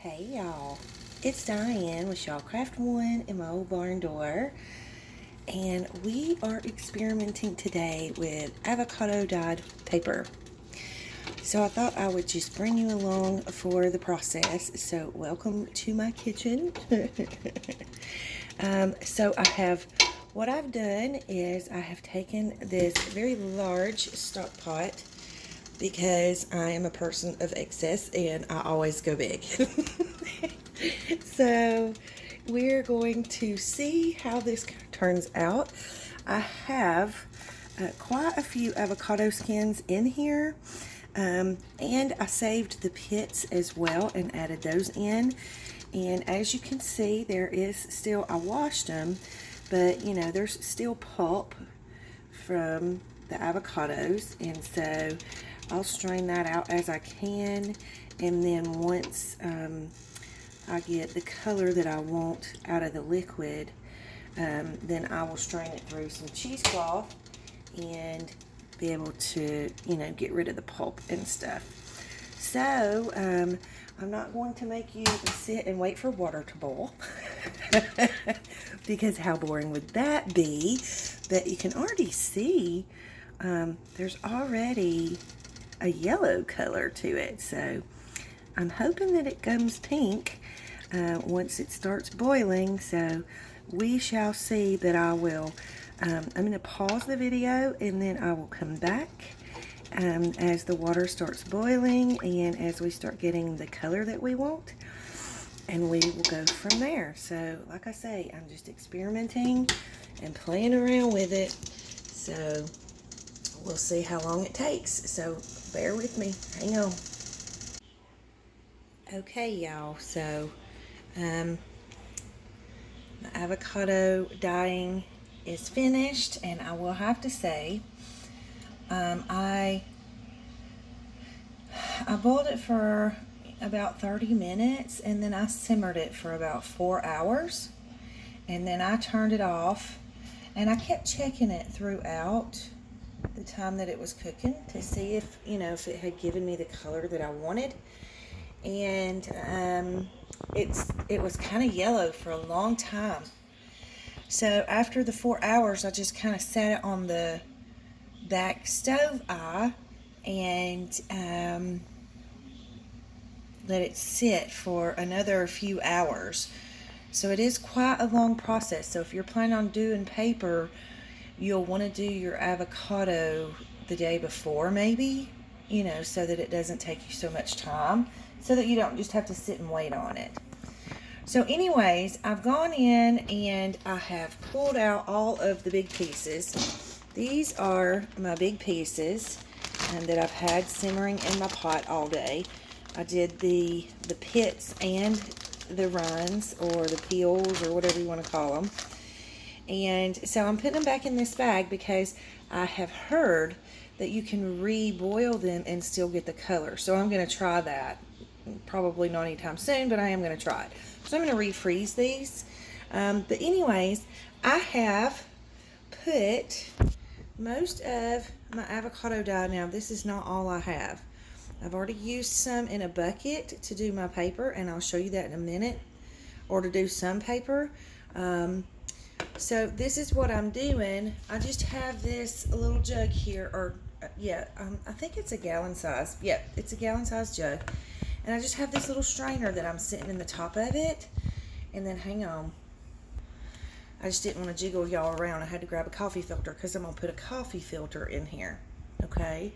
Hey y'all, it's Diane with Shawcraft One in my old barn door, and we are experimenting today with avocado dyed paper. So I thought I would just bring you along for the process. So welcome to my kitchen. What I've done is I have taken this very large stock pot because I am a person of excess and I always go big. So we're going to see how this turns out. I have quite a few avocado skins in here, and I saved the pits as well and added those in. And as you can see, there is still, I washed them, but you know, there's still pulp from the avocados, and so I'll strain that out as I can, and then once I get the color that I want out of the liquid, then I will strain it through some cheesecloth and be able to, you know, get rid of the pulp and stuff. So I'm not going to make you sit and wait for water to boil because how boring would that be? But you can already see there's already a yellow color to it, so I'm hoping that it comes pink once it starts boiling. So we shall see. But I will I'm going to pause the video and then I will come back as the water starts boiling and as we start getting the color that we want, and we will go from there. So like I say, I'm just experimenting and playing around with it, so we'll see how long it takes. So bear with me, hang on. Okay y'all, so the avocado dyeing is finished, and I will have to say I boiled it for about 30 minutes and then I simmered it for about 4 hours, and then I turned it off, and I kept checking it throughout the time that it was cooking to see if, you know, if it had given me the color that I wanted. And it was kind of yellow for a long time. So after the 4 hours, I just kind of set it on the back stove eye and let it sit for another few hours. So it is quite a long process. So if you're planning on doing paper, you'll want to do your avocado the day before maybe, you know, so that it doesn't take you so much time, so that you don't just have to sit and wait on it. So anyways, I've gone in and I have pulled out all of the big pieces. These are my big pieces that I've had simmering in my pot all day. I did the pits and the rinds, or the peels, or whatever you want to call them. And so I'm putting them back in this bag because I have heard that you can re-boil them and still get the color. So I'm going to try that. Probably not anytime soon, but I am going to try it. So I'm going to refreeze these. But anyways, I have put most of my avocado dye. Now, this is not all I have. I've already used some in a bucket to do my paper, and I'll show you that in a minute, or to do some paper. So this is what I'm doing. I just have this little jug here, or I think it's a gallon size. Yeah, it's a gallon size jug. And I just have this little strainer that I'm sitting in the top of it. And then, hang on, I just didn't want to jiggle y'all around. I had to grab a coffee filter because I'm going to put a coffee filter in here. Okay?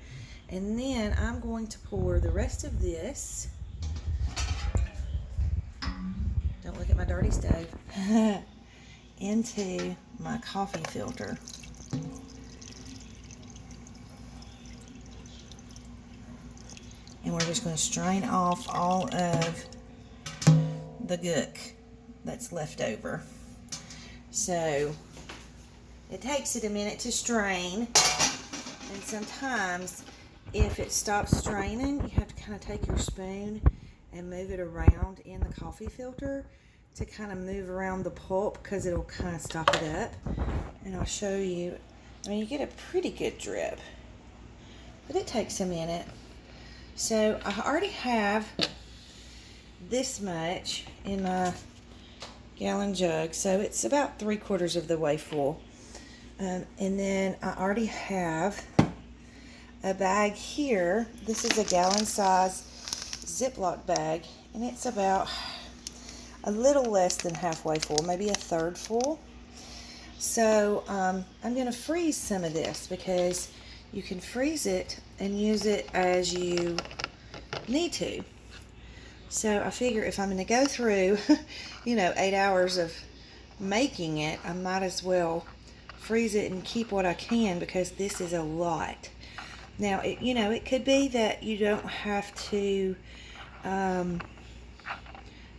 And then I'm going to pour the rest of this. Don't look at my dirty stove. Into my coffee filter. And we're just going to strain off all of the gook that's left over. So it takes it a minute to strain, and sometimes if it stops straining, you have to kind of take your spoon and move it around in the coffee filter to kind of move around the pulp, because it'll kind of stop it up. And I'll show you. I mean, you get a pretty good drip, but it takes a minute. So I already have this much in my gallon jug, so it's about 3/4 of the way full. And then I already have a bag here. This is a gallon size Ziploc bag, and it's about a little less than halfway full, maybe a third full. So I'm going to freeze some of this, because you can freeze it and use it as you need to. So I figure if I'm going to go through 8 hours of making it, I might as well freeze it and keep what I can, because this is a lot. Now it could be that you don't have to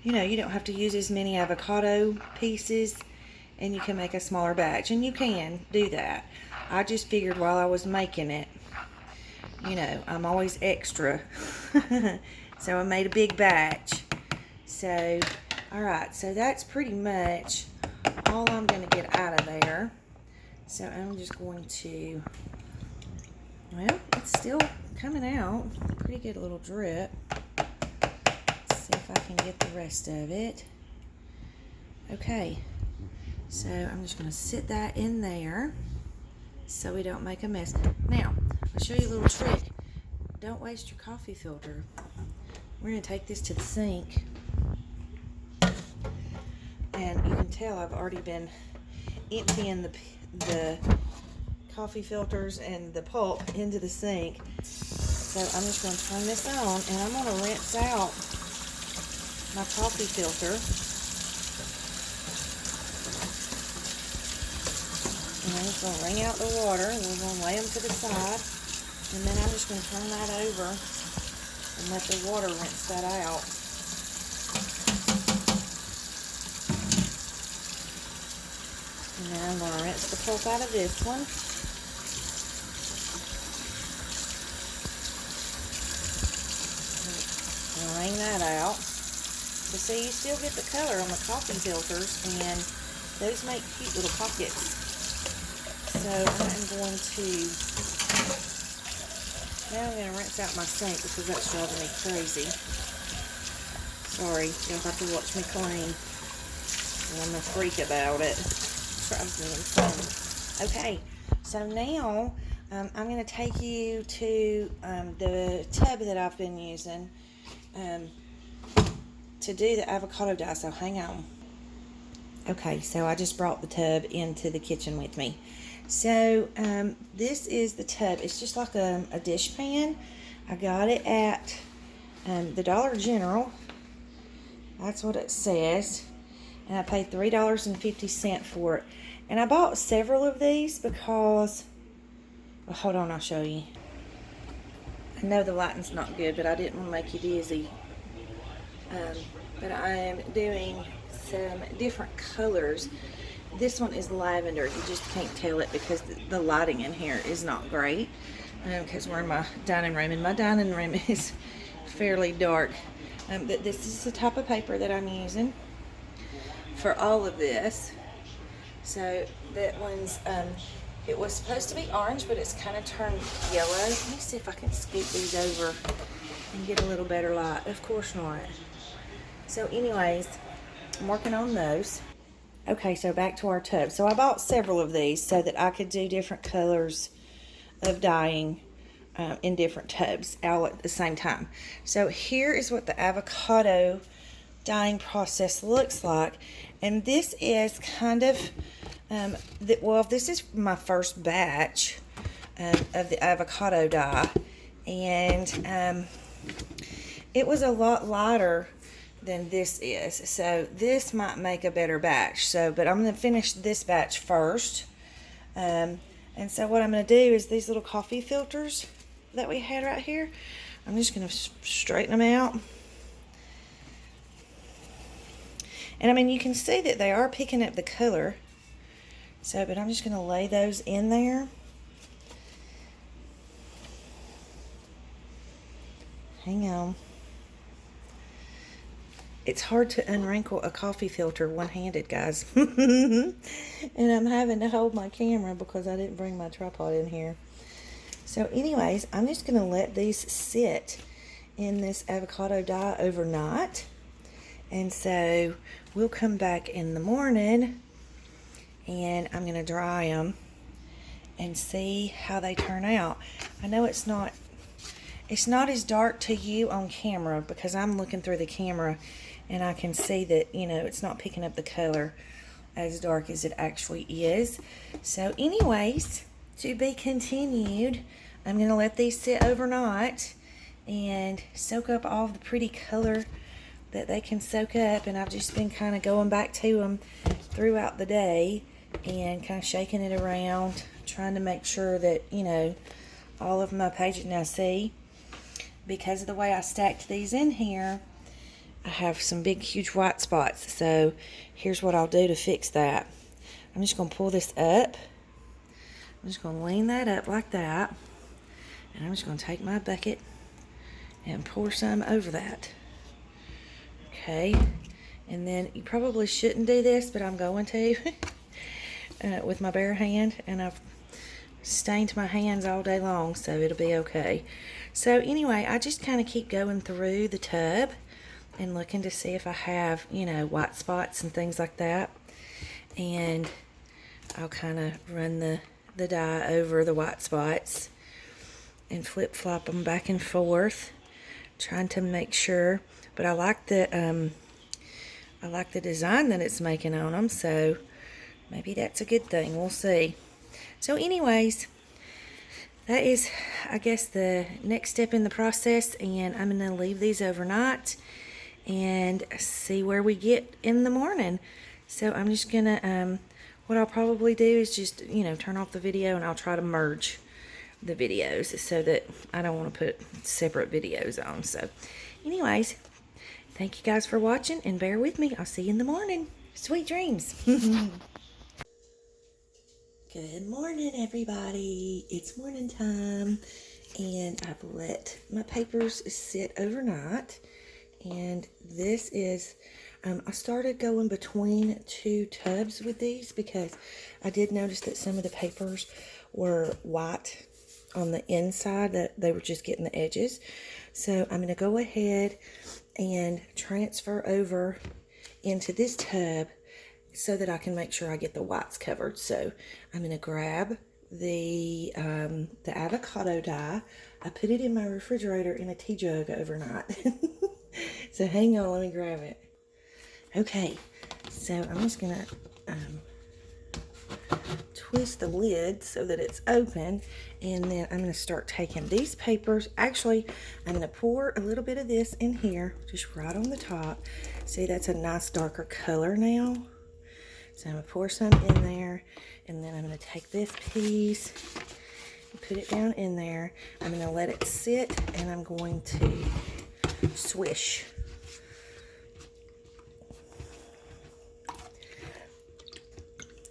you don't have to use as many avocado pieces, and you can make a smaller batch, and you can do that. I just figured while I was making it, I'm always extra. So I made a big batch. So, alright, so that's pretty much all I'm going to get out of there. So I'm just going to, well, it's still coming out. Pretty good little drip. See if I can get the rest of it. Okay, so I'm just going to sit that in there so we don't make a mess. Now, I'll show you a little trick. Don't waste your coffee filter. We're going to take this to the sink. And you can tell I've already been emptying the coffee filters and the pulp into the sink. So I'm just going to turn this on, and I'm going to rinse out my coffee filter. And I'm just going to wring out the water, and we're going to lay them to the side. And then I'm just going to turn that over and let the water rinse that out. And then I'm going to rinse the pulp out of this one. And wring that out. So see, you still get the color on the coffee filters, and those make cute little pockets. So now I'm going to rinse out my sink, because that's driving me crazy. Sorry, you'll have to watch me clean. I'm a freak about it. Drives me insane. Okay, so now I'm going to take you to the tub that I've been using to do the avocado dye, so hang on. Okay, so I just brought the tub into the kitchen with me. So this is the tub. It's just like a dish pan. I got it at the Dollar General. That's what it says. And I paid $3.50 for it. And I bought several of these because, well, hold on, I'll show you. I know the lighting's not good, but I didn't want to make you dizzy. But I am doing some different colors. This one is lavender. You just can't tell it because the lighting in here is not great, because we're in my dining room, and my dining room is fairly dark. But this is the type of paper that I'm using for all of this. So that one's, it was supposed to be orange, but it's kind of turned yellow. Let me see if I can scoot these over and get a little better light. Of course not. So anyways, I'm working on those. Okay, so back to our tub. So I bought several of these so that I could do different colors of dyeing in different tubs all at the same time. So here is what the avocado dyeing process looks like. And this is kind of, this is my first batch of the avocado dye. And it was a lot lighter than this is, so this might make a better batch. But I'm going to finish this batch first, and so what I'm going to do is these little coffee filters that we had right here, I'm just going to straighten them out. And I mean, you can see that they are picking up the color, but I'm just going to lay those in there. Hang on. It's hard to unwrinkle a coffee filter one-handed, guys. And I'm having to hold my camera because I didn't bring my tripod in here. So anyways, I'm just going to let these sit in this avocado dye overnight. And so we'll come back in the morning and I'm going to dry them and see how they turn out. I know it's not as dark to you on camera because I'm looking through the camera and I can see that, it's not picking up the color as dark as it actually is. So anyways, to be continued. I'm going to let these sit overnight and soak up all the pretty color that they can soak up, and I've just been kind of going back to them throughout the day and kind of shaking it around, trying to make sure that, all of my pages. Now see, because of the way I stacked these in here, I have some big huge white spots. So here's what I'll do to fix that. I'm just going to pull this up. I'm just going to lean that up like that, and I'm just going to take my bucket and pour some over that. Okay, and then you probably shouldn't do this, but I'm going to with my bare hand, and I've stained my hands all day long, so it'll be okay. So anyway, I just kind of keep going through the tub and looking to see if I have, white spots and things like that, and I'll kind of run the dye over the white spots and flip-flop them back and forth, trying to make sure. But I like the design that it's making on them, so maybe that's a good thing. We'll see. So anyways, that is, I guess, the next step in the process, and I'm going to leave these overnight and see where we get in the morning. So I'm just going to, what I'll probably do is just, turn off the video, and I'll try to merge the videos so that I don't want to put separate videos on. So anyways, thank you guys for watching, and bear with me. I'll see you in the morning. Sweet dreams. Good morning, everybody. It's morning time, and I've let my papers sit overnight. And this is, I started going between two tubs with these because I did notice that some of the papers were white on the inside, that they were just getting the edges. So I'm going to go ahead and transfer over into this tub so that I can make sure I get the whites covered. So I'm going to grab the avocado dye. I put it in my refrigerator in a tea jug overnight. So hang on, let me grab it. Okay, so I'm just going to twist the lid so that it's open, and then I'm going to start taking these papers. Actually, I'm going to pour a little bit of this in here, just right on the top. See, that's a nice darker color now. So I'm going to pour some in there, and then I'm going to take this piece and put it down in there. I'm going to let it sit, and I'm going to swish.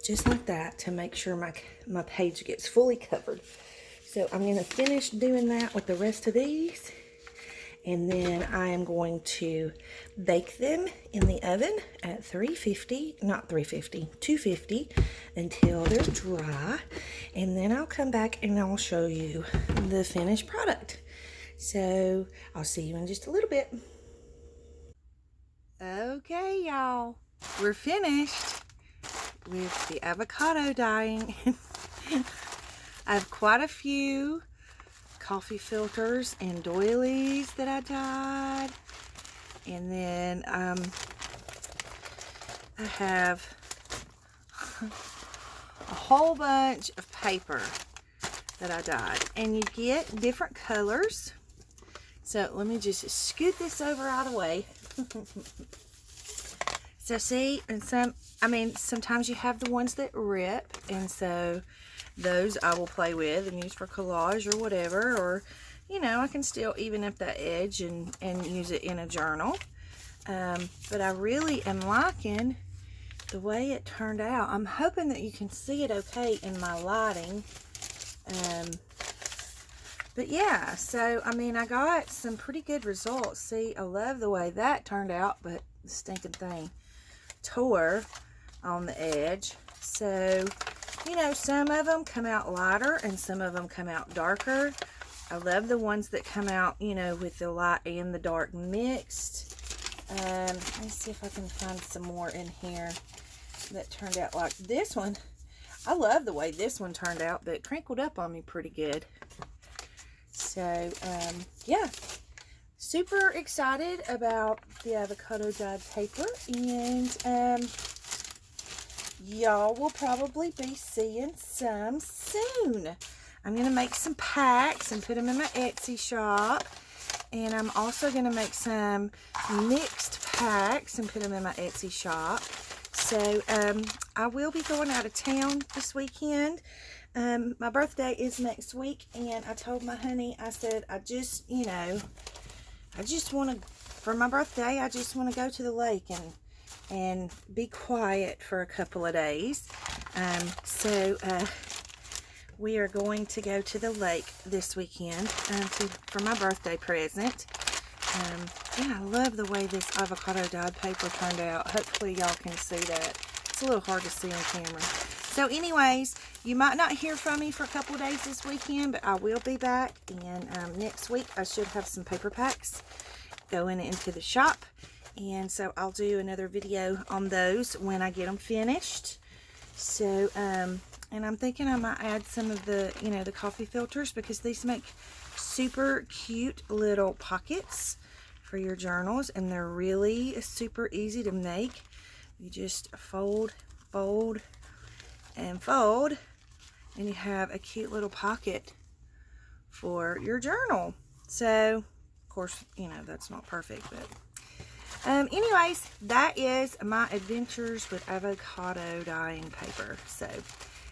Just like that, to make sure my page gets fully covered. So I'm going to finish doing that with the rest of these, and then I am going to bake them in the oven at 250 until they're dry, and then I'll come back and I'll show you the finished product. So I'll see you in just a little bit. Okay, y'all, we're finished with the avocado dyeing. I have quite a few coffee filters and doilies that I dyed, and then I have a whole bunch of paper that I dyed, and you get different colors. So let me just scoot this over out of the way. So see, and sometimes you have the ones that rip, and so those I will play with and use for collage or whatever, or I can still even up that edge and use it in a journal. But I really am liking the way it turned out. I'm hoping that you can see it okay in my lighting. But yeah, so I got some pretty good results. See, I love the way that turned out, but the stinking thing tore on the edge. So some of them come out lighter and some of them come out darker. I love the ones that come out with the light and the dark mixed. Let me see if I can find some more in here that turned out like this one. I love the way this one turned out, but it crinkled up on me pretty good. So, yeah. Super excited about the avocado dyed paper, and y'all will probably be seeing some soon. I'm going to make some packs and put them in my Etsy shop, and I'm also going to make some mixed packs and put them in my Etsy shop. So I will be going out of town this weekend. My birthday is next week, and I told my honey, I said, I just want to, for my birthday, I just want to go to the lake and be quiet for a couple of days. So we are going to go to the lake this weekend for my birthday present. Yeah, I love the way this avocado dyed paper turned out. Hopefully y'all can see that. It's a little hard to see on camera. So anyways, you might not hear from me for a couple of days this weekend, but I will be back. And next week I should have some paper packs going into the shop. And so I'll do another video on those when I get them finished. So, and I'm thinking I might add some of the, the coffee filters, because these make super cute little pockets for your journals, and they're really super easy to make. You just fold, fold, and fold, and you have a cute little pocket for your journal. So, of course, that's not perfect, but anyways, that is my adventures with avocado dyeing paper. So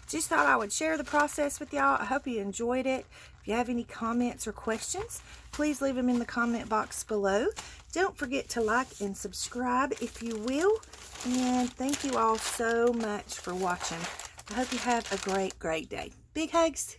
just thought I would share the process with y'all. I hope you enjoyed it. If you have any comments or questions, please leave them in the comment box below. Don't forget to like and subscribe if you will. And thank you all so much for watching. I hope you have a great, great day. Big hugs.